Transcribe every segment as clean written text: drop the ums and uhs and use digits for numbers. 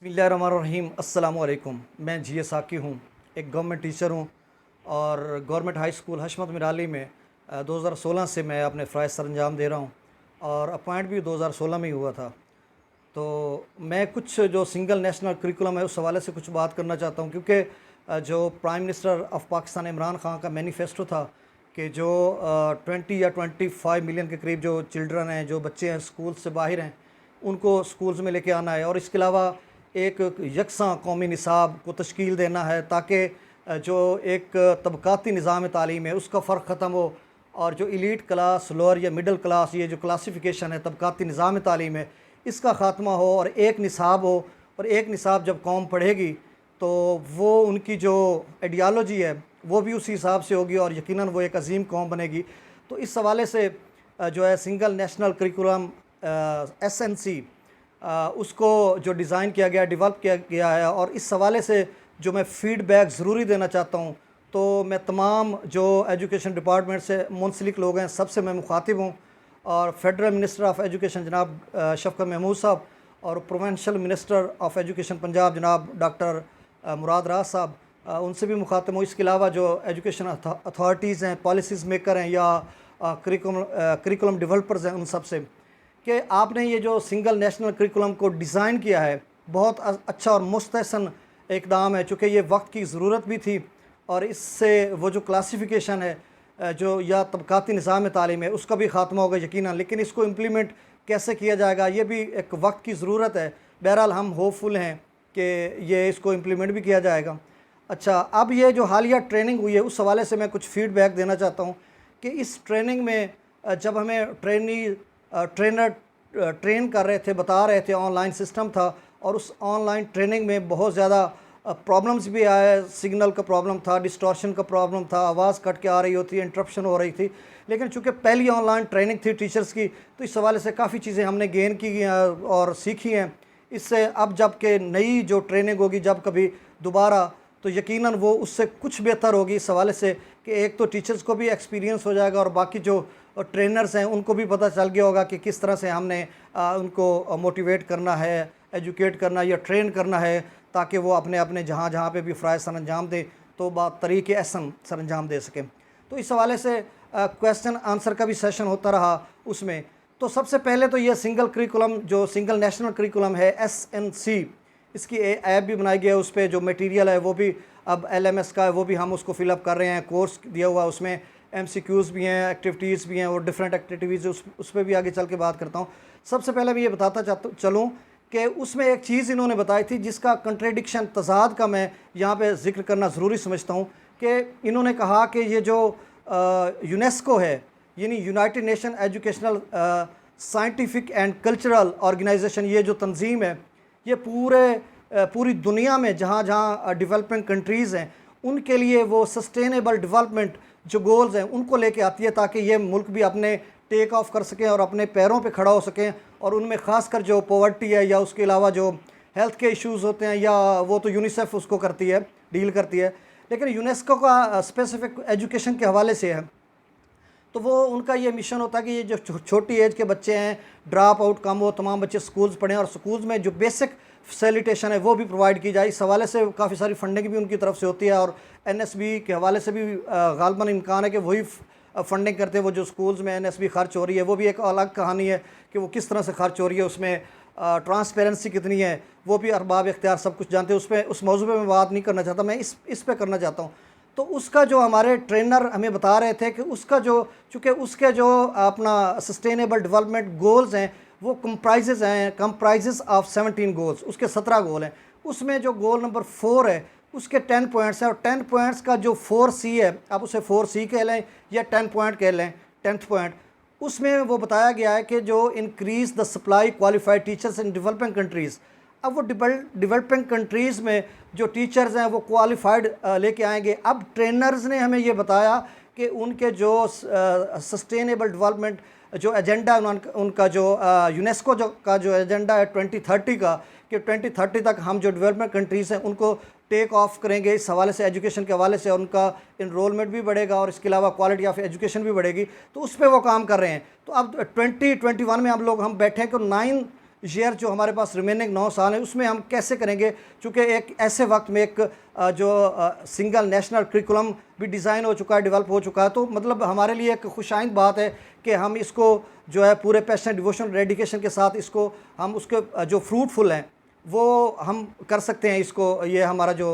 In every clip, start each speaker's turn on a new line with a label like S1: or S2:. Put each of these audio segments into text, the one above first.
S1: बिस्मिल्लाहिर्रहमानिर्रहीम अस्सलामु अलैकुम। मैं जी एस साकी हूँ, एक गवर्नमेंट टीचर हूँ और गवर्नमेंट हाई स्कूल हशमत मिराली में 2016 से मैं अपने फ़राइज़ सरअंजाम दे रहा हूँ और अपॉइंट भी 2016 में ही हुआ था। तो मैं कुछ जो सिंगल नेशनल करिकुलम है उस हवाले से कुछ बात करना चाहता हूँ, क्योंकि जो prime minister of Pakistan Imran Khan का मैनिफेस्टो था कि जो 20 या 25 मिलियन के करीब जो चिल्ड्रन हैं, जो बच्चे हैं स्कूल से बाहर हैं, उनको स्कूल्स में लेके आना है और इसके अलावा एक यकसा कौमी निसाब को तश्कील देना है, ताकि जो एक तबक़ाती निज़ाम तालीम है उसका फ़र्क ख़त्म हो और जो एलीट क्लास, लोअर या मिडल क्लास, ये जो क्लासिफिकेशन है तबक़ाती निज़ाम तालीम है, इसका ख़ात्मा हो और एक निसाब हो। और एक निसाब जब कौम पढ़ेगी तो वो उनकी जो आइडियालॉजी है वो भी उसी हिसाब से होगी और यकीनन वो एक अजीम कौम बनेगी। तो इस हवाले से जो है सिंगल नेशनल करिकुलम SNC उसको जो डिज़ाइन किया गया, डेवलप किया गया है और इस हवाले से जो मैं फ़ीडबैक ज़रूरी देना चाहता हूँ, तो मैं तमाम जो एजुकेशन डिपार्टमेंट से मुंसलिक लोग हैं सबसे मैं मुखातिब हूँ और फेडरल मिनिस्टर ऑफ़ एजुकेशन जनाब शफ़क़त महमूद साहब और provincial minister of education Punjab जनाब डॉक्टर मुराद राज साहब, उनसे भी मुखातिब हूँ। इसके अलावा जो एजुकेशन अथॉरिटीज़ हैं, पॉलिसीज़ मेकर हैं या करिकुलम डेवलपर्स हैं, उन सब से कि आपने ये जो सिंगल नेशनल करिकुलम को डिज़ाइन किया है बहुत अच्छा और मुस्तहसन इक़दाम है, चूँकि ये वक्त की ज़रूरत भी थी और इससे वो जो क्लासिफिकेशन है जो या तबक़ाती निज़ाम तालीम है उसका भी ख़ात्मा होगा यकीनन, लेकिन इसको इम्प्लीमेंट कैसे किया जाएगा ये भी एक वक्त की ज़रूरत है। बहरहाल हम होपफुल हैं कि ये इसको इम्प्लीमेंट भी किया जाएगा। अच्छा, अब ये जो हालिया ट्रेनिंग हुई है उस हवाले से मैं कुछ फ़ीडबैक देना चाहता हूँ कि इस ट्रेनिंग में जब हमें ट्रेनर ट्रेन कर रहे थे, बता रहे थे, ऑनलाइन सिस्टम था और उस ऑनलाइन ट्रेनिंग में बहुत ज़्यादा प्रॉब्लम्स भी आए। सिग्नल का प्रॉब्लम था, डिस्टॉर्शन का प्रॉब्लम था, आवाज़ कट के आ रही होती है, इंटरप्शन हो रही थी। लेकिन चूँकि पहली ऑनलाइन ट्रेनिंग थी टीचर्स की, तो इस हवाले से काफ़ी चीज़ें हमने गेन की और सीखी हैं। इससे अब जब के नई जो ट्रेनिंग होगी जब कभी दोबारा, तो यकीनन वो उससे कुछ बेहतर होगी इस हवाले से कि एक तो टीचर्स को भी एक्सपीरियंस हो जाएगा और बाकी जो ट्रेनर्स हैं उनको भी पता चल गया होगा कि किस तरह से हमने उनको मोटिवेट करना है, एजुकेट करना या ट्रेन करना है, ताकि वो अपने अपने जहाँ जहाँ पे भी फ़राइज़ सरअंजाम दें तो तरीक़े अहसन सरअंजाम दे सकें। तो इस हवाले से क्वेश्चन आंसर का भी सेशन होता रहा उसमें। तो सबसे पहले तो ये सिंगल करिकुलम जो सिंगल नेशनल करिकुलम है SNC, इसकी ऐप भी बनाई गई है, उस पर जो मटेरियल है वो भी अब LMS का है, वो भी हम उसको फिलअप कर रहे हैं। कोर्स दिया हुआ है, उसमें MCQs भी हैं, एक्टिविटीज़ भी हैं और डिफरेंट एक्टिविटीज़ उस पर भी आगे चल के बात करता हूँ। सबसे पहले मैं ये बताता चलूँ कि उसमें एक चीज़ इन्होंने बताई थी जिसका कंट्रेडिक्शन तज़ाद का मैं यहाँ पे ज़िक्र करना ज़रूरी समझता हूँ कि इन्होंने कहा कि ये जो यूनेस्को है, यानी United Nation Educational Scientific and Cultural Organization, ये जो तंजीम है ये पूरी दुनिया में जहाँ जहाँ डेवलपिंग कंट्रीज़ हैं उनके लिए वो सस्टेनेबल डेवलपमेंट जो गोल्स हैं उनको लेके आती है, ताकि ये मुल्क भी अपने टेक ऑफ कर सकें और अपने पैरों पे खड़ा हो सकें। और उनमें ख़ासकर जो पॉवर्टी है या उसके अलावा जो हेल्थ के इश्यूज़ होते हैं, या वो तो यूनिसेफ उसको करती है, डील करती है, लेकिन यूनेस्को का स्पेसिफिक एजुकेशन के हवाले से है। तो वो उनका ये मिशन होता है कि ये जो छोटी एज के बच्चे हैं, ड्रॉप आउट कम हो, तमाम बच्चे स्कूल्स पढ़ें और स्कूल्स में जो बेसिक फैसिलिटेशन है वो भी प्रोवाइड की जाए। इस हवाले से काफ़ी सारी फंडिंग भी उनकी तरफ से होती है और NSB के हवाले से भी गालबन इम्कान है कि वही फंडिंग करते हैं। वो जो स्कूल्स में NSB खर्च हो रही है वो भी एक अलग कहानी है कि वो किस तरह से खर्च हो रही है, उसमें ट्रांसपेरेंसी कितनी है वो भी अरबाब इख्तियार सब कुछ जानते हैं। उस मौजू पे मैं बात नहीं करना चाहता, मैं इस पे करना चाहता हूँ। तो उसका जो हमारे ट्रेनर हमें बता रहे थे कि उसका जो चूँकि उसके जो अपना सस्टेनेबल डेवलपमेंट गोल्स हैं वो कंप्राइजेज़ ऑफ 17 गोल्स, उसके 17 गोल हैं। उसमें जो गोल नंबर 4 है उसके 10 पॉइंट्स हैं और 10 पॉइंट्स का जो 4C है, आप उसे 4C कह लें या 10 पॉइंट कह लें, 10th पॉइंट, उसमें वो बताया गया है कि जो increase the supply qualified teachers in developing countries. अब वो डेवलपिंग कंट्रीज़ में जो टीचर्स हैं वो क्वालिफाइड लेके आएंगे। अब ट्रेनर्स ने हमें ये बताया कि उनके जो सस्टेनेबल डेवलपमेंट जो एजेंडा है उनका जो यूनेस्को का जो एजेंडा है 2030 का, कि 2030 तक हम जो डेवलपमेंट कंट्रीज़ हैं उनको टेक ऑफ करेंगे। इस हवाले से एजुकेशन के हवाले से उनका इनरोलमेंट भी बढ़ेगा और इसके अलावा क्वालिटी ऑफ एजुकेशन भी बढ़ेगी। तो उस पर वो काम कर रहे हैं। तो अब 2021 में हम बैठे हैं कि ईयर जो हमारे पास रिमेनिंग 9 साल हैं उसमें हम कैसे करेंगे, चूँकि एक ऐसे वक्त में एक जो सिंगल नेशनल करिकुलम भी डिज़ाइन हो चुका है, डेवलप हो चुका है, तो मतलब हमारे लिए एक खुशाइंद बात है कि हम इसको जो है पूरे पैशन, डिवोशन, डेडिकेशन के साथ इसको हम उसके जो फ्रूटफुल हैं वो हम कर सकते हैं। इसको ये हमारा जो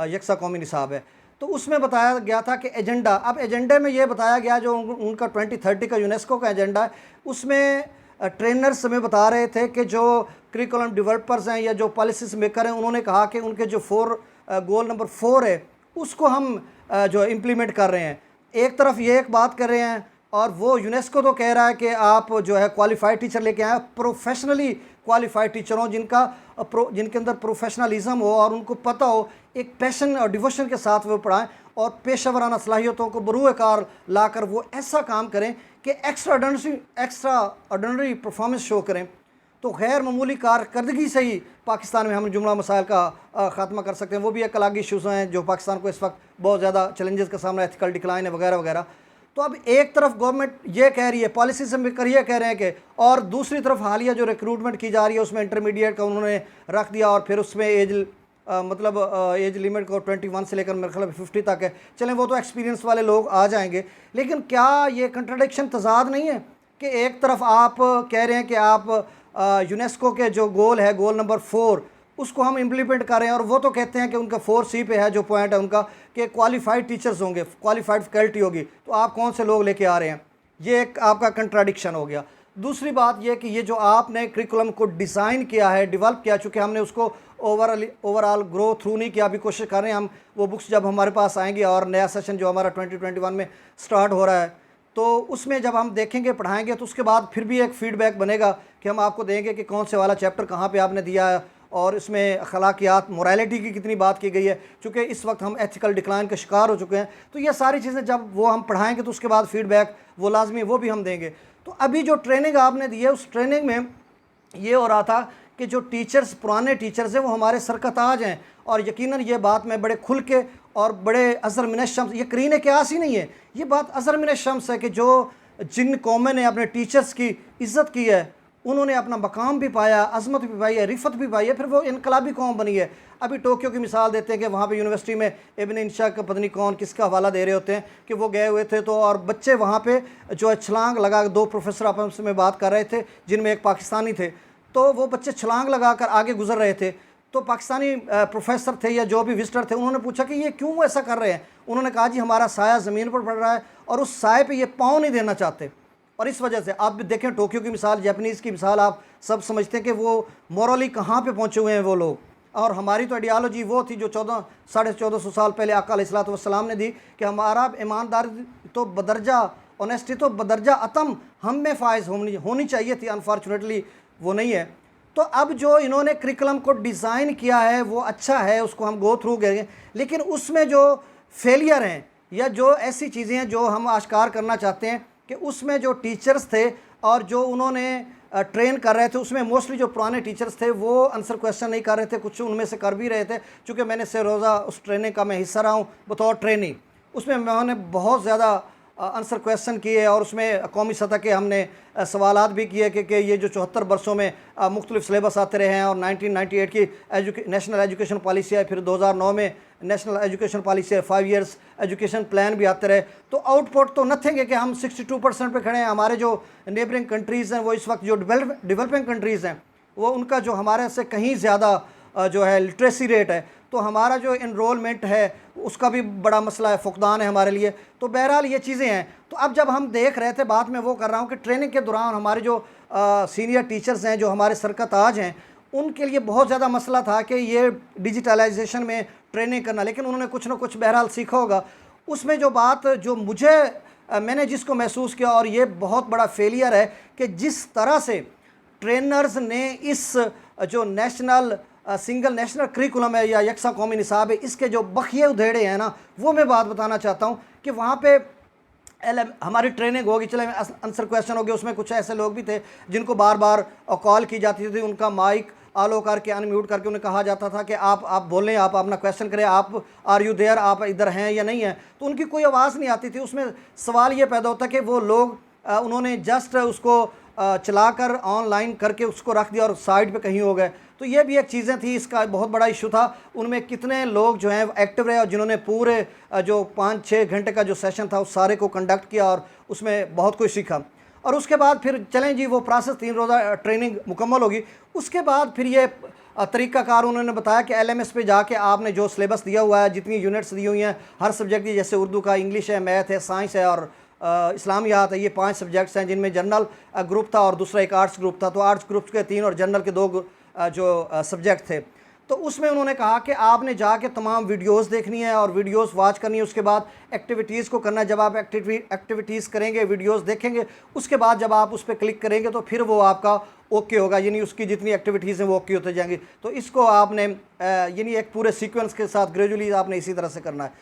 S1: यकसा कौमी निसाब है, तो उसमें बताया गया था कि एजेंडा, अब एजेंडे में ये बताया गया जो उनका 2030 का यूनेस्को का एजेंडा है, उसमें ट्रेनर्स हमें बता रहे थे कि जो करिकुलम डेवलपर्स हैं या जो पॉलिसीज मेकर हैं, उन्होंने कहा कि उनके जो गोल नंबर 4 है उसको हम जो इम्प्लीमेंट कर रहे हैं। एक तरफ ये एक बात कर रहे हैं और वो यूनेस्को तो कह रहा है कि आप जो है क्वालिफाइड टीचर लेके आए, प्रोफेशनली क्वालिफाइड टीचर हों, जिनके अंदर प्रोफेशनलिज्म हो और उनको पता हो, एक पैशन और डिवोशन के साथ वो पढ़ाएं और पेशेवराना सलाहियतों को बरूए कार ला कर वो ऐसा काम करें कि एक्स्ट्रा ऑर्डिनरी परफॉर्मेंस शो करें। तो गैर मामूली कारकर्दगी से ही पाकिस्तान में हम जुमला मसाइल का ख़ात्मा कर सकते हैं। वो भी एक अलग इशूज़ हैं जो पाकिस्तान को इस वक्त बहुत ज़्यादा चैलेंजेस का सामना, एथिकल डिक्लाइन है वगैरह वगैरह। तो अब एक तरफ गवर्नमेंट ये कह रही है, पॉलिसी से मिलकर ये कह रहे हैं कि, और दूसरी तरफ हालिया जो रिक्रूटमेंट की जा रही है उसमें इंटरमीडिएट का उन्होंने रख दिया और फिर उसमें एज लिमिट को 21 से लेकर मेरे ख्याल में 50 तक है। चलें वो तो एक्सपीरियंस वाले लोग आ जाएंगे, लेकिन क्या ये कंट्राडिक्शन, तजाद नहीं है कि एक तरफ आप कह रहे हैं कि आप यूनेस्को के जो गोल है, गोल नंबर 4, उसको हम इम्प्लीमेंट कर रहे हैं, और वो तो कहते हैं कि उनका 4C पे है जो पॉइंट है उनका कि क्वालिफाइड टीचर्स होंगे, क्वालिफाइड फैकल्टी होगी, तो आप कौन से लोग लेके आ रहे हैं? ये एक आपका कंट्राडिक्शन हो गया। दूसरी बात यह कि ये जो आपने करिकुलम को डिज़ाइन किया है, डेवलप किया, चूँकि हमने उसको ओवरऑल ग्रो थ्रू नहीं किया, अभी कोशिश कर रहे हैं हम, वो बुक्स जब हमारे पास आएंगी और नया सेशन जो हमारा 2021 में स्टार्ट हो रहा है, तो उसमें जब हम देखेंगे, पढ़ाएंगे, तो उसके बाद फिर भी एक फ़ीडबैक बनेगा कि हम आपको देंगे कि कौन से वाला चैप्टर कहाँ पे आपने दिया है और इसमें अखलाकियात, मोरालिटी की कितनी बात की गई है, चूँकि इस वक्त हम एथिकल डिक्लाइन के शिकार हो चुके हैं। तो ये सारी चीज़ें जब वो हम पढ़ाएंगे तो उसके बाद फ़ीडबैक वो लाजमी वो भी हम देंगे। तो अभी जो ट्रेनिंग आपने दी है, उस ट्रेनिंग में ये हो रहा था कि जो टीचर्स, पुराने टीचर्स हैं, वो हमारे सरकताज हैं, और यकीनन ये बात मैं बड़े खुल के और बड़े अज़र मिन शम्स, ये करीन क्यास ही नहीं है, ये बात अज़र मिन शम्स है कि जिन कौमें ने अपने टीचर्स की इज़्ज़त की है, उन्होंने अपना मकाम भी पाया, अज़मत भी पाई है, रिफ़त भी पाई है, फिर वो इनकलाबी कौम बनी है। अभी टोक्यो की मिसाल देते हैं कि वहाँ पे यूनिवर्सिटी में इब्न इंशा का पता नहीं कौन किसका हवाला दे रहे होते हैं कि वो गए हुए थे, तो और बच्चे वहाँ पे जो है छलांग लगा, 2 प्रोफेसर आपस में बात कर रहे थे जिनमें एक पाकिस्तानी थे, तो वो बच्चे छलांग लगा कर आगे गुजर रहे थे। तो पाकिस्तानी प्रोफेसर थे या जो भी विजिटर थे, उन्होंने पूछा कि ये क्यों ऐसा कर रहे हैं? उन्होंने कहा जी हमारा साया ज़मीन पर पड़ रहा है और उस साए पे ये पाँव नहीं देना चाहते, और इस वजह से आप देखें टोक्यो की मिसाल, जापानीज़ की मिसाल, आप सब समझते हैं कि वो मॉरली कहाँ पे पहुँचे हुए हैं वो लोग। और हमारी तो आइडियालॉजी वो थी जो 1400 साल पहले आका अलैहिस्सलातु वस्सलाम ने दी कि हमारा ईमानदारी तो बदरजा, ऑनेस्टी तो बदरजा अतम हम में फ़ाइज़ होनी चाहिए थी, अनफॉर्चुनेटली वो नहीं है। तो अब जो इन्होंने करिकुलम को डिज़ाइन किया है वो अच्छा है, उसको हम गो थ्रू करेंगे, लेकिन उसमें जो फेलियर हैं या जो ऐसी चीज़ें हैं जो हम आश्कार करना चाहते हैं कि उसमें जो टीचर्स थे और जो उन्होंने ट्रेन कर रहे थे, उसमें मोस्टली जो पुराने टीचर्स थे वो आंसर क्वेश्चन नहीं कर रहे थे, कुछ उनमें से कर भी रहे थे। चूँकि मैंने से रोज़ा उस ट्रेनिंग का मैं हिस्सा रहा हूँ बतौर ट्रेनिंग, उसमें मैंने बहुत ज़्यादा आंसर क्वेश्चन किए और उसमें कौमी सतह के हमने सवालात भी किए कि ये जो 74 बरसों में मुख्तलिफ सिलेबस आते रहे हैं और 1998 की नेशनल एजुकेशन पॉलिसी है, फिर 2009 में नेशनल एजुकेशन पॉलिसी है, 5 ईयर्स एजुकेशन प्लान भी आते रहे, तो आउटपुट तो नथिंग है कि हम 62% पे खड़े हैं। हमारे जो नेबरिंग कंट्रीज़ हैं, वो इस वक्त जो डेवलपिंग कंट्रीज़ हैं, वो उनका जो हमारे से कहीं ज़्यादा जो है लिटरेसी रेट है, तो हमारा जो इनरोलमेंट है उसका भी बड़ा मसला है, फुकदान है हमारे लिए। तो बहरहाल ये चीज़ें हैं। तो अब जब हम देख रहे थे, बात मैं वो कर रहा हूँ कि ट्रेनिंग के दौरान हमारे जो सीनियर टीचर्स हैं, जो हमारे सरकताज हैं, उनके लिए बहुत ज़्यादा मसला था कि ये डिजिटलाइजेशन में ट्रेनिंग करना, लेकिन उन्होंने कुछ ना कुछ बहरहाल सीखा होगा। उसमें जो बात जो मैंने जिसको महसूस किया, और ये बहुत बड़ा फेलियर है कि जिस तरह से ट्रेनर्स ने इस जो सिंगल नेशनल करिकुलम है या यकसा कौमी निसाब है, इसके जो बखिए उधेड़े हैं ना, वो मैं बात बताना चाहता हूँ कि वहाँ पे हमारी ट्रेनिंग होगी, चले आंसर क्वेश्चन हो गए, उसमें कुछ ऐसे लोग भी थे जिनको बार बार कॉल की जाती थी, उनका माइक आलो करके अनम्यूट करके उन्हें कहा जाता था कि आप बोलें, आप अपना क्वेश्चन करें, आप आर यू देयर, आप इधर हैं या नहीं हैं, तो उनकी कोई आवाज़ नहीं आती थी। उसमें सवाल ये पैदा होता कि वो लोग उन्होंने जस्ट उसको चलाकर ऑनलाइन करके उसको रख दिया और साइड पे कहीं हो गए। तो ये भी एक चीज़ें थी, इसका बहुत बड़ा इशू था। उनमें कितने लोग जो हैं एक्टिव रहे और जिन्होंने पूरे जो 5-6 घंटे का जो सेशन था उस सारे को कंडक्ट किया और उसमें बहुत कुछ सीखा। और उसके बाद फिर चलें जी, वो प्रोसेस 3 रोज़ा ट्रेनिंग मुकम्मल होगी। उसके बाद फिर ये तरीक़ाकार उन्होंने बताया कि LMS पे जाके आपने जो सिलेबस दिया हुआ है, जितनी यूनिट्स दी हुई हैं हर सब्जेक्ट की, जैसे उर्दू का, इंग्लिश है, मैथ है, साइंस है और इस्लामियात है, ये 5 सब्जेक्ट्स हैं जिनमें जनरल ग्रुप था और दूसरा एक आर्ट्स ग्रुप था। तो आर्ट्स ग्रुप के 3 और जनरल के 2 जो सब्जेक्ट थे। तो उसमें उन्होंने कहा कि आपने जाके तमाम वीडियोस देखनी है और वीडियोस वॉच करनी है, उसके बाद एक्टिविटीज़ को करना है। जब आप एक्टिविटीज़ करेंगे, वीडियोस देखेंगे, उसके बाद जब आप उस पर क्लिक करेंगे तो फिर वो आपका ओके होगा, यानी उसकी जितनी एक्टिविटीज़ हैं वो ओके होते जाएंगी। तो इसको आपने यानी एक पूरे सीक्वेंस के साथ ग्रेजुअली आपने इसी तरह से करना है।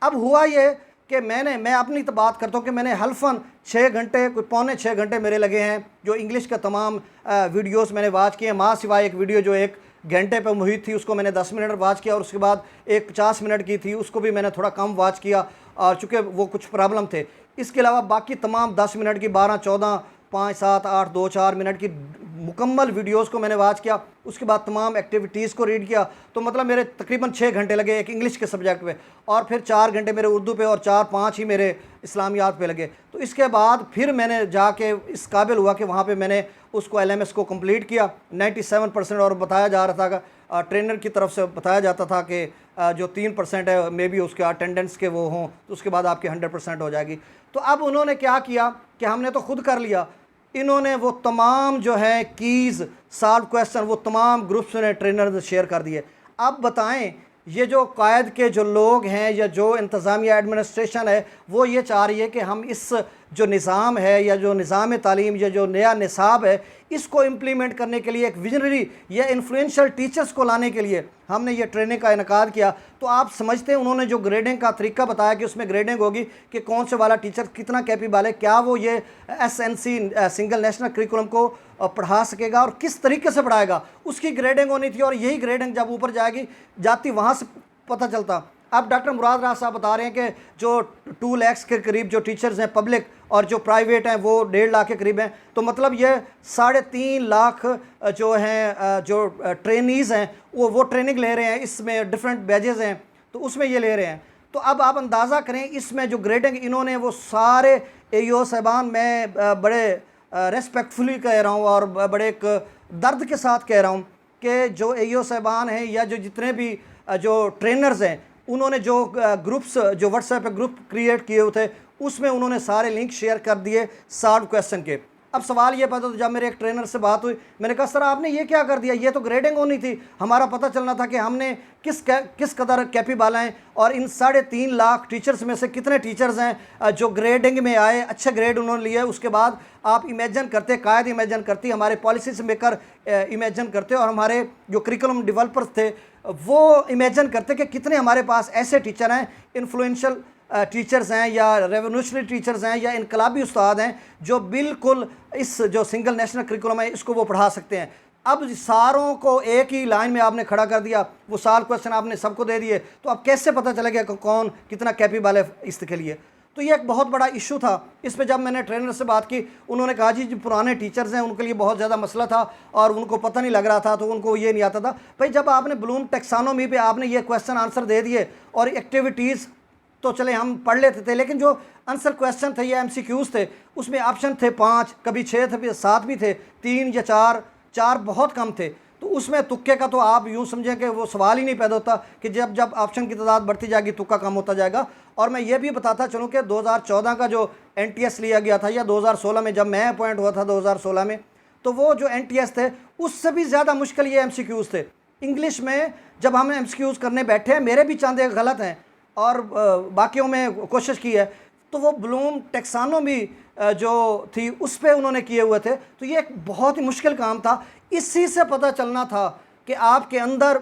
S1: अब हुआ ये कि मैं अपनी तो बात करता हूँ कि मैंने हल्फन 6 घंटे, कोई पौने 6 घंटे मेरे लगे हैं जो इंग्लिश का तमाम वीडियोस मैंने वॉच किए हैं। माँ सिवाय एक वीडियो जो 1 घंटे पे मुहित थी उसको मैंने 10 मिनट वॉच किया और उसके बाद एक 50 मिनट की थी उसको भी मैंने थोड़ा कम वॉच किया और चूँकि वो कुछ प्रॉब्लम थे। इसके अलावा बाकी तमाम 10 मिनट की, 12, 14, 5, 7, 8, 2, 4 मिनट की मुकम्मल वीडियोस को मैंने वॉच किया। उसके बाद तमाम एक्टिविटीज़ को रीड किया। तो मतलब मेरे तकरीबन 6 घंटे लगे एक इंग्लिश के सब्जेक्ट पे और फिर 4 घंटे मेरे उर्दू पे और 4-5 ही मेरे इस्लामियात पे लगे। तो इसके बाद फिर मैंने जाके इस काबिल हुआ कि वहाँ पे मैंने उसको LMS को कंप्लीट किया 97%। और बताया जा रहा था कि ट्रेनर की तरफ से बताया जाता था कि जो 3% है मे बी उसके अटेंडेंस के वो हों तो उसके बाद आपकी 100% हो जाएगी। तो अब उन्होंने क्या किया कि हमने तो खुद कर लिया, इन्होंने वो तमाम जो है कीज़, सॉल्व क्वेश्चन, वो तमाम ग्रुप्स ने ट्रेनर से शेयर कर दिए। अब बताएं, ये जो कायद के जो लोग हैं या जो इंतज़ामिया एडमिनिस्ट्रेशन है वो ये चाह रही है कि हम इस जो निज़ाम है या जो निज़ाम तालीम या जो नया निसाब है इसको इम्प्लीमेंट करने के लिए एक विजनरी या इन्फ्लुएंशियल टीचर्स को लाने के लिए हमने ये ट्रेनिंग का इनकाद किया। तो आप समझते हैं उन्होंने जो ग्रेडिंग का तरीका बताया कि उसमें ग्रेडिंग होगी कि कौन से वाला टीचर कितना कैपेबल है, क्या वो ये SNC सिंगल नेशनल करिकुलम को पढ़ा सकेगा और किस तरीके से पढ़ाएगा, उसकी ग्रेडिंग होनी थी। और यही ग्रेडिंग जब ऊपर जाती वहाँ से पता चलता। अब डॉक्टर मुराद राज साहब बता रहे हैं कि जो 2 लाख के करीब जो टीचर्स हैं पब्लिक और जो प्राइवेट हैं वो 1.5 लाख के करीब हैं। तो मतलब ये 3.5 लाख जो हैं जो ट्रेनीज़ हैं वो ट्रेनिंग ले रहे हैं। इसमें डिफरेंट बैजेज़ हैं तो उसमें ये ले रहे हैं। तो अब आप अंदाज़ा करें इसमें जो ग्रेडिंग इन्होंने वो सारे AEO साहबान, मैं बड़े रेस्पेक्टफुली कह रहा हूँ और बड़े एक दर्द के साथ कह रहा हूँ कि जो AEO साहबान हैं या जो जितने भी जो ट्रेनर्स हैं उन्होंने जो ग्रुप्स, जो व्हाट्सएप पे ग्रुप क्रिएट किए हुए थे उसमें उन्होंने सारे लिंक शेयर कर दिए सॉल्व क्वेश्चन के। अब सवाल ये पता, तो जब मेरे एक ट्रेनर से बात हुई मैंने कहा सर आपने ये क्या कर दिया, ये तो ग्रेडिंग होनी थी, हमारा पता चलना था कि हमने किस कदर कैपेबल हैं और इन 3.5 लाख टीचर्स में से कितने टीचर्स हैं जो ग्रेडिंग में आए, अच्छे ग्रेड उन्होंने लिए। उसके बाद आप इमेजिन करते, कायद इमेजिन करती, हमारे पॉलिसीज मेकर इमेजिन करते और हमारे जो करिकुलम डेवलपर्स थे वो इमेजिन करते कि कितने हमारे पास ऐसे टीचर हैं, इन्फ्लुएंशियल टीचर्स हैं या रेवोल्यूशनरी टीचर्स हैं या इनकलाबी उस्ताद हैं जो बिल्कुल इस जो सिंगल नेशनल करिकुलम है इसको वो पढ़ा सकते हैं। अब सारों को एक ही लाइन में आपने खड़ा कर दिया, वो सॉल्व क्वेश्चन आपने सबको दे दिए, तो अब कैसे पता चलेगा कि कौन कितना कैपेबल है इसके लिए। तो ये एक बहुत बड़ा इशू था। इस पे जब मैंने ट्रेनर से बात की उन्होंने कहा जी जो पुराने टीचर्स हैं उनके लिए बहुत ज़्यादा मसला था और उनको पता नहीं लग रहा था, तो उनको ये नहीं आता था। भाई जब आपने ब्लूम टैक्सोनॉमी पे आपने ये क्वेश्चन आंसर दे दिए और एक्टिविटीज़ तो चले हम पढ़ लेते थे, लेकिन जो आंसर क्वेश्चन थे या MCQs थे उसमें ऑप्शन थे 5, कभी 6 थे, 7 भी थे, 3 या 4 बहुत कम थे। तो उसमें तुक्के का तो आप यूँ समझें कि वो सवाल ही नहीं पैदा होता कि जब ऑप्शन की तादाद बढ़ती जाएगी तुक्का कम होता जाएगा। और मैं ये भी बताता चलूँ कि 2014 का जो NTS लिया गया था या 2016 में जब मैं अपॉइंट हुआ था 2016 में, तो वो जो NTS थे उससे भी ज़्यादा मुश्किल ये MCQs थे। इंग्लिश में जब हम MCQs करने बैठे हैं, मेरे भी चंद एक गलत हैं और बाकियों में कोशिश की है, तो वो ब्लूम टैक्सोनॉमी जो थी उस पर उन्होंने किए हुए थे। तो ये एक बहुत ही मुश्किल काम था। इसी से पता चलना था कि आपके अंदर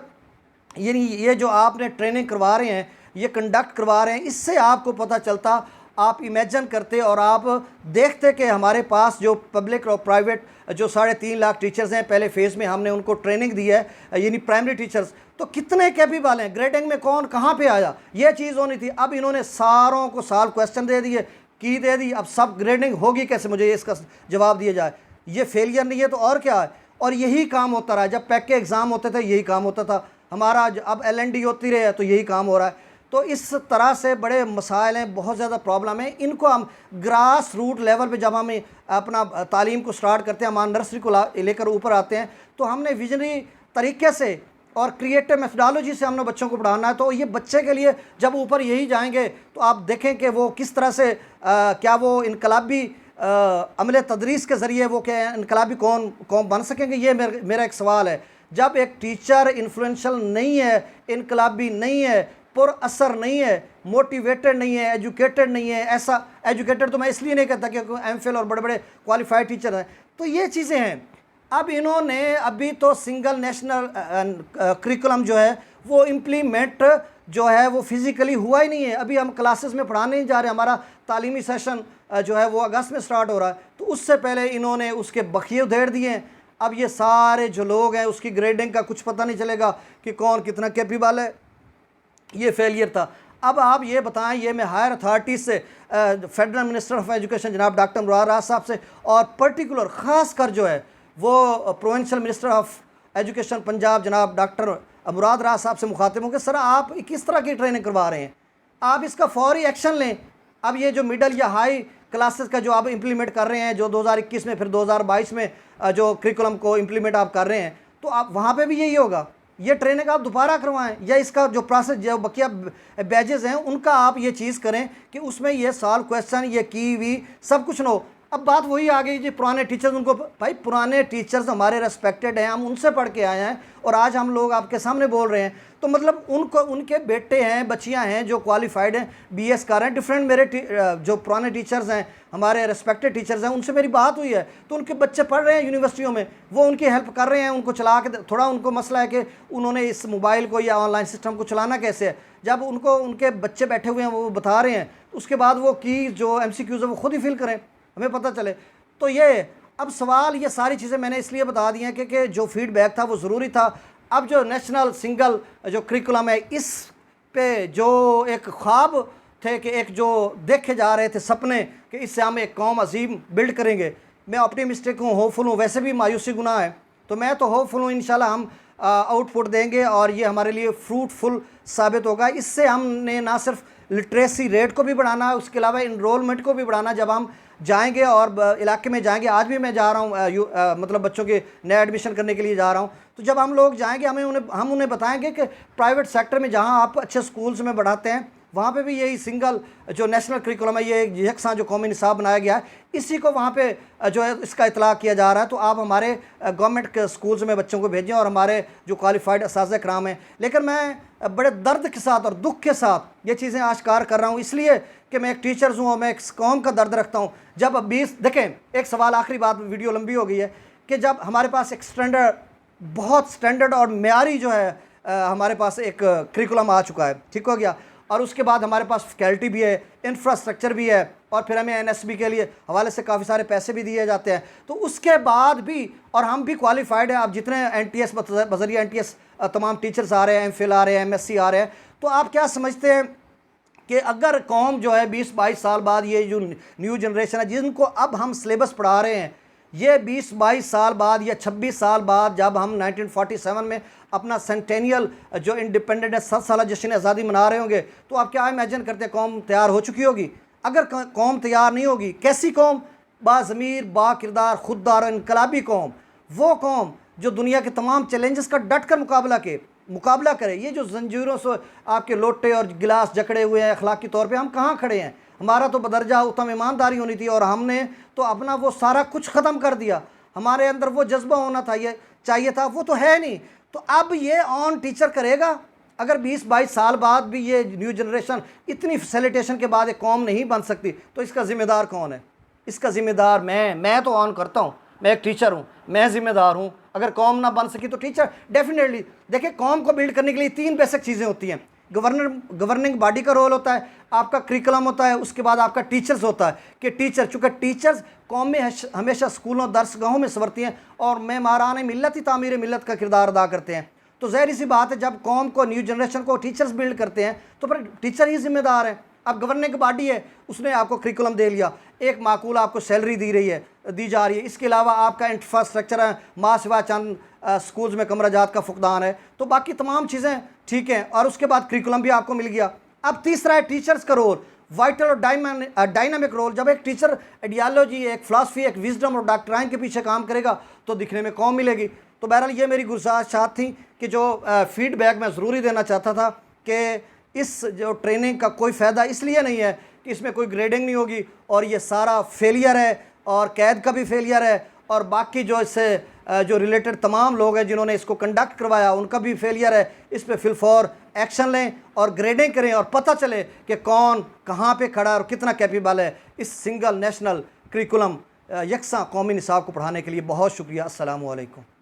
S1: यानी ये जो आपने ट्रेनिंग करवा रहे हैं, ये कंडक्ट करवा रहे हैं, इससे आपको पता चलता, आप इमेजिन करते और आप देखते कि हमारे पास जो पब्लिक और प्राइवेट जो 3.5 लाख टीचर्स हैं, पहले फेज़ में हमने उनको ट्रेनिंग दी है यानी प्राइमरी टीचर्स, तो कितने कैपेबल हैं, ग्रेडिंग में कौन कहाँ पे आया, ये चीज़ होनी थी। अब इन्होंने सारों को सॉल्व क्वेश्चन दे दिए, की दे दी, अब सब ग्रेडिंग होगी कैसे, मुझे इसका जवाब दिया जाए। ये फेलियर नहीं है तो और क्या है। और यही काम होता रहा, जब पैक के एग्ज़ाम होते थे यही काम होता था हमारा, अब LND होती रही है तो यही काम हो रहा है। तो इस तरह से बड़े मसाइल हैं, बहुत ज़्यादा प्रॉब्लम है। इनको हम ग्रास रूट लेवल पे जब हम अपना तालीम को स्टार्ट करते हैं, हमारा नर्सरी को लेकर ऊपर आते हैं, तो हमने विजनरी तरीके से और क्रिएटिव मेथडोलॉजी से हमने बच्चों को पढ़ाना है। तो ये बच्चे के लिए जब ऊपर यही जाएंगे तो आप देखें कि वो किस तरह से क्या वो इनकलाबी अमले तदरीस के ज़रिए वो क्या इनकलाबी कौम बन सकेंगे। ये मेरा एक सवाल है। जब एक टीचर इन्फ्लुएंशियल नहीं है, इनकलाबी नहीं है, पुर असर नहीं है, मोटिवेटेड नहीं है, एजुकेटेड नहीं है, ऐसा एजुकेटेड तो मैं इसलिए नहीं कहता क्योंकि MPhil और बड़े बड़े क्वालिफाइड टीचर हैं, तो ये चीज़ें हैं। अब इन्होंने अभी तो सिंगल नेशनल करिकुलम जो है वो इम्प्लीमेंट जो है वो फिज़िकली हुआ ही नहीं है। अभी हम क्लासेस में पढ़ाने नहीं जा रहे, हमारा तालीमी सेशन जो है वो अगस्त में स्टार्ट हो रहा है, तो उससे पहले इन्होंने उसके बखिए उधेड़ दिए हैं। अब ये सारे जो लोग हैं उसकी ग्रेडिंग का कुछ पता नहीं चलेगा कि कौन कितना कैपेबल है। ये फेलियर था। अब आप ये बताएं, ये मैं हायर अथॉरिटीज़ से फेडरल मिनिस्टर ऑफ एजुकेशन जनाब डॉक्टर मुराद राज साहब से और पर्टिकुलर ख़ास कर जो है वो provincial minister of education Punjab जनाब डॉक्टर मुराद राज साहब से मुखातिब हूँ कि सर आप किस तरह की ट्रेनिंग करवा रहे हैं, आप इसका फौरी एक्शन लें। अब ये जो मिडल या हाई क्लासेस का जो आप इम्प्लीमेंट कर रहे हैं, जो 2021 में फिर 2022 में जो करिकुलम को इम्प्लीमेंट आप कर रहे हैं, तो आप वहाँ पे भी यही होगा। ये ट्रेनिंग आप दोबारा करवाएं या इसका जो प्रोसेस जो बकिया बैजेस हैं उनका आप ये चीज़ करें कि उसमें ये सॉल्व क्वेश्चन, ये की वी सब कुछ ना हो। अब बात वही आ गई जी, पुराने टीचर्स, उनको भाई पुराने टीचर्स हमारे रेस्पेक्टेड हैं, हम उनसे पढ़ के आए हैं और आज हम लोग आपके सामने बोल रहे हैं, तो मतलब उनको उनके बेटे हैं, बच्चियां हैं जो क्वालिफाइड हैं, BS कर रहे हैं। डिफरेंट मेरे जो पुराने टीचर्स हैं, हमारे रेस्पेक्टेड टीचर्स हैं, उनसे मेरी बात हुई है, तो उनके बच्चे पढ़ रहे हैं यूनिवर्सिटियों में, वो उनकी हेल्प कर रहे हैं, उनको चला के थोड़ा उनको मसला है कि उन्होंने इस मोबाइल को या ऑनलाइन सिस्टम को चलाना कैसे है। जब उनको उनके बच्चे बैठे हुए हैं वो बता रहे हैं, उसके बाद वो की जो MCQs है वो खुद ही फिल करें, हमें पता चले। तो ये अब सवाल, ये सारी चीज़ें मैंने इसलिए बता दी हैं कि जो फीडबैक था वो ज़रूरी था। अब जो नेशनल सिंगल जो करिकुलम है, इस पे जो एक ख्वाब थे कि एक जो देखे जा रहे थे सपने कि इससे हम एक कौम अजीम बिल्ड करेंगे, मैं ऑप्टिमिस्टिक हूँ, होपफुल हूँ। वैसे भी मायूसी गुनाह है, तो मैं तो होपफुल हूँ, इंशाल्लाह हम आउटपुट देंगे और ये हमारे लिए फ्रूटफुल साबित होगा। इससे हमने ना सिर्फ लिटरेसी रेट को भी बढ़ाना है, उसके अलावा इनरोलमेंट को भी बढ़ाना। जब हम जाएंगे और इलाके में जाएंगे, आज भी मैं जा रहा हूँ मतलब बच्चों के नए एडमिशन करने के लिए जा रहा हूँ, तो जब हम लोग जाएंगे हम उन्हें बताएंगे कि प्राइवेट सेक्टर में जहाँ आप अच्छे स्कूल्स में बढ़ाते हैं वहाँ पे भी यही सिंगल जो नेशनल करिकुलम है, ये यकसा जो कौमी निसाब बनाया गया है, इसी को वहाँ पे जो है इसका इतला किया जा रहा है। तो आप हमारे गवर्नमेंट के स्कूल्स में बच्चों को भेजें और हमारे जो क्वालिफाइड असातिज़ा कराम हैं। लेकिन मैं बड़े दर्द के साथ और दुख के साथ ये चीज़ें आश्कार कर रहा हूँ, इसलिए कि मैं एक टीचर्स हूँ और मैं एक कौम का दर्द रखता हूँ। जब 20 देखें, एक सवाल आखिरी बात, वीडियो लंबी हो गई है, कि जब हमारे पास एक बहुत स्टैंडर्ड और मेयारी जो है हमारे पास एक करिकुलम आ चुका है, ठीक हो गया, और उसके बाद हमारे पास फैकल्टी भी है, इंफ्रास्ट्रक्चर भी है, और फिर हमें NSB के लिए हवाले से काफ़ी सारे पैसे भी दिए जाते हैं, तो उसके बाद भी और हम भी क्वालिफाइड हैं। आप जितने NTS बजरिया NTS तमाम टीचर्स आ रहे हैं, MPhil आ रहे हैं, MSc आ रहे हैं, तो आप क्या समझते हैं कि अगर कौम जो है 20-22 साल बाद, ये जो न्यू जनरेशन है जिनको अब हम सिलेबस पढ़ा रहे हैं, ये 20-22 साल बाद या 26 साल बाद जब हम 1947 में अपना सेंटेनियल जो इंडिपेंडेंट है 7 साल जश्न आज़ादी मना रहे होंगे, तो आप क्या इमेजिन करते हैं कौम तैयार हो चुकी होगी? अगर कौम तैयार नहीं होगी, कैसी कौम? बाज़मीर, बाकिरदार, खुददार, इनकलाबी कौम, वो कौम जो दुनिया के तमाम चैलेंजेस का डट कर मुकाबला करे। ये जो जंजीरों से आपके लोटे और गिलास जकड़े हुए हैं अखलाकी तौर पे, हम कहाँ खड़े हैं? हमारा तो बदरजा उत्तम ईमानदारी होनी थी और हमने तो अपना वो सारा कुछ ख़त्म कर दिया। हमारे अंदर वो जज्बा होना था, ये चाहिए था, वो तो है नहीं। तो अब ये ऑन टीचर करेगा। अगर 20-22 साल बाद भी ये न्यू जनरेशन इतनी फैसिलिटेशन के बाद एक कौम नहीं बन सकती, तो इसका ज़िम्मेदार कौन है? इसका ज़िम्मेदार मैं तो ऑन करता हूँ, मैं एक टीचर हूँ, मैं ज़िम्मेदार हूँ। अगर कौम ना बन सकी तो टीचर डेफिनेटली, देखिए कौम को बिल्ड करने के लिए 3 बेसिक चीज़ें होती हैं। गवर्निंग बॉडी का रोल होता है, आपका करिकुलम होता है, उसके बाद आपका टीचर्स होता है कि चूँकि टीचर्स कौम में हमेशा स्कूलों दरसगाहों में संवरती हैं और मेमारान मिल्लत ही तामीर मिल्लत का किरदार अदा करते हैं। तो ज़ाहिर सी बात है, जब कौम को, न्यू जनरेशन को टीचर्स बिल्ड करते हैं तो फिर टीचर ही जिम्मेदार हैं। अब गवर्निंग बॉडी है, उसने आपको करिकुलम दे लिया, एक माकूल आपको सैलरी दी रही है, दी जा रही है। इसके अलावा आपका इंफ्रास्ट्रक्चर है, माँ सिवा चंद स्कूल्स में कमराजात का फुकदान है, तो बाकी तमाम चीज़ें ठीक हैं। और उसके बाद करिकुलम भी आपको मिल गया। अब तीसरा है टीचर्स का रोल, वाइटल और डायनामिक रोल। जब एक टीचर आइडियालॉजी, एक फ़िलासफ़ी, एक विजडम और डॉक्ट्राइन के पीछे काम करेगा तो दिखने में कौम मिलेगी। तो बहरहाल ये मेरी गुजारिशात थी कि जो फीडबैक मैं ज़रूरी देना चाहता था कि इस जो ट्रेनिंग का कोई फ़ायदा इसलिए नहीं है कि इसमें कोई ग्रेडिंग नहीं होगी और ये सारा फेलियर है, और कैद का भी फेलियर है, और बाकी जो इससे जो रिलेटेड तमाम लोग हैं जिन्होंने इसको कंडक्ट करवाया उनका भी फेलियर है। इस पर फिलफौर एक्शन लें और ग्रेडिंग करें और पता चले कि कौन कहाँ पे खड़ा है और कितना कैपेबल है इस सिंगल नेशनल करिकुलम यकसा कौमी निसाब को पढ़ाने के लिए। बहुत शुक्रिया। अस्सलामु अलैकुम।